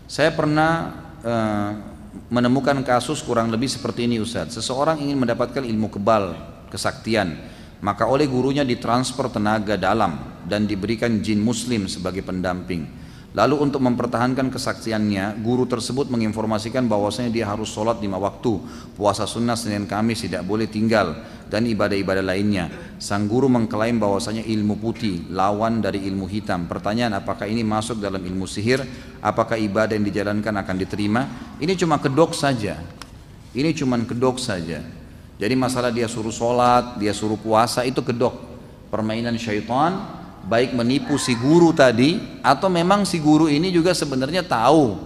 Saya pernah menemukan kasus kurang lebih seperti ini Ustadz. Seseorang ingin mendapatkan ilmu kebal, kesaktian, maka oleh gurunya ditransfer tenaga dalam dan diberikan jin muslim sebagai pendamping. Lalu untuk mempertahankan kesaktiannya, guru tersebut menginformasikan bahwasanya dia harus sholat 5 waktu, puasa sunnah Senin Kamis tidak boleh tinggal, dan ibadah-ibadah lainnya. Sang guru mengklaim bahwasanya ilmu putih lawan dari ilmu hitam. Pertanyaan, apakah ini masuk dalam ilmu sihir? Apakah ibadah yang dijalankan akan diterima? Ini cuma kedok saja. Ini cuma kedok saja. Jadi masalah dia suruh sholat, dia suruh puasa, itu kedok. Permainan syaitan, baik menipu si guru tadi, atau memang si guru ini juga sebenarnya tahu,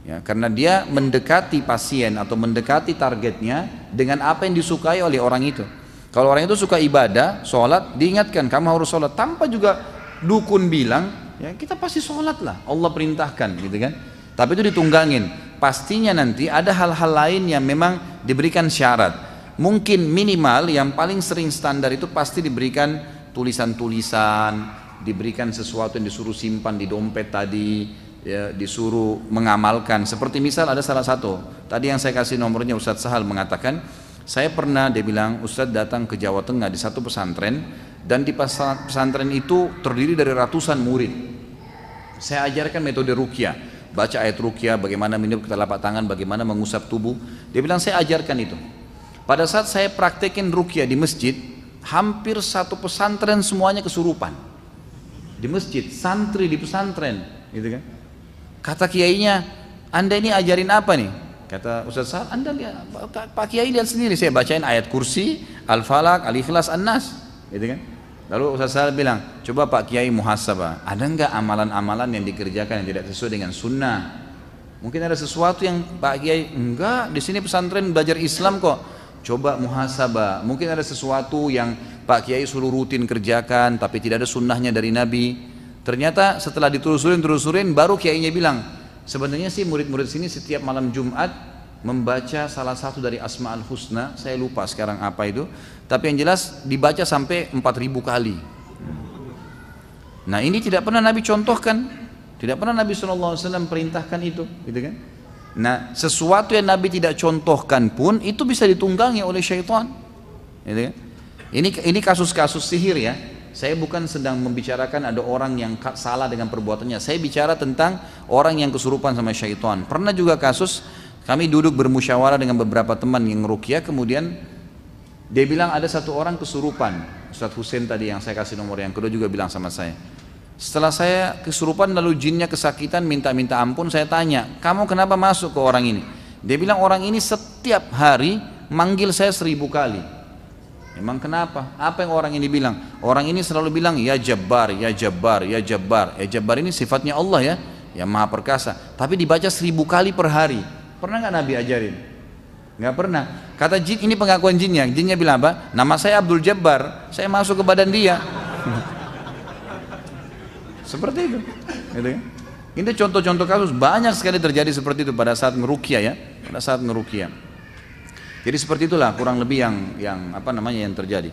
ya, karena dia mendekati pasien atau mendekati targetnya dengan apa yang disukai oleh orang itu. Kalau orang itu suka ibadah, sholat, diingatkan kamu harus sholat, tanpa juga dukun bilang, ya kita pasti sholat lah, Allah perintahkan, gitu kan. Tapi itu ditunggangin. Pastinya nanti ada hal-hal lain yang memang diberikan syarat. Mungkin minimal yang paling sering standar itu pasti diberikan tulisan-tulisan, diberikan sesuatu yang disuruh simpan di dompet tadi, ya, disuruh mengamalkan. Seperti misal ada salah satu, tadi yang saya kasih nomornya Ustadz Sahal mengatakan, saya pernah, dia bilang, Ustadz datang ke Jawa Tengah di satu pesantren, dan di pesantren itu terdiri dari ratusan murid. Saya ajarkan metode ruqyah, baca ayat ruqyah, bagaimana meniup ke telapak tangan, bagaimana mengusap tubuh. Dia bilang saya ajarkan itu. Pada saat saya praktekin ruqyah di masjid, hampir satu pesantren semuanya kesurupan di masjid, santri di pesantren, gitu kan. Kata kiainya, Anda ini ajarin apa nih? Kata Ustaz Sa'ad, Anda lihat, Pak Kiai lihat sendiri, saya bacain ayat kursi, Al-Falaq, Al-Ikhlas, An-Nas, gitu kan. Lalu Ustaz Sa'ad bilang, coba Pak Kiai muhasabah, ada enggak amalan-amalan yang dikerjakan yang tidak sesuai dengan sunnah? Mungkin ada sesuatu yang Pak Kiai, enggak, di sini pesantren belajar Islam kok. Coba muhasabah, mungkin ada sesuatu yang Pak Kiai suruh rutin kerjakan tapi tidak ada sunnahnya dari Nabi. Ternyata setelah ditelusurin baru kiainya bilang, sebenarnya sih murid-murid sini setiap malam Jumat membaca salah satu dari Asma'ul Husna, saya lupa sekarang apa itu, tapi yang jelas dibaca sampai 4.000 kali. Nah ini tidak pernah Nabi contohkan, tidak pernah Nabi SAW perintahkan itu, gitu kan. Nah sesuatu yang Nabi tidak contohkan pun itu bisa ditunggangi oleh syaitan, gitu kan? Ini kasus-kasus sihir ya. Saya bukan sedang membicarakan ada orang yang salah dengan perbuatannya. Saya bicara tentang orang yang kesurupan sama syaitan. Pernah juga kasus, kami duduk bermusyawarah dengan beberapa teman yang ruqyah, kemudian dia bilang ada satu orang kesurupan. Ustadz Hussein tadi yang saya kasih nomor yang kedua juga bilang sama saya. Setelah saya kesurupan lalu jinnya kesakitan minta-minta ampun, saya tanya, kamu kenapa masuk ke orang ini? Dia bilang orang ini setiap hari manggil saya 1000 kali. Emang kenapa? Apa yang orang ini bilang? Orang ini selalu bilang ya Jabbar, ya Jabbar, ya Jabbar. Ya Jabbar ini sifatnya Allah ya, yang Maha Perkasa. Tapi dibaca 1000 kali per hari. Pernah nggak Nabi ajarin? Nggak pernah. Kata jin, ini pengakuan jinnya. Jinnya bilang apa? Nama saya Abdul Jabbar. Saya masuk ke badan dia. Seperti itu. Gitu kan? Ini contoh-contoh kasus banyak sekali terjadi seperti itu pada saat ngeruqyah ya, pada saat ngeruqyah. Jadi seperti itulah kurang lebih yang terjadi.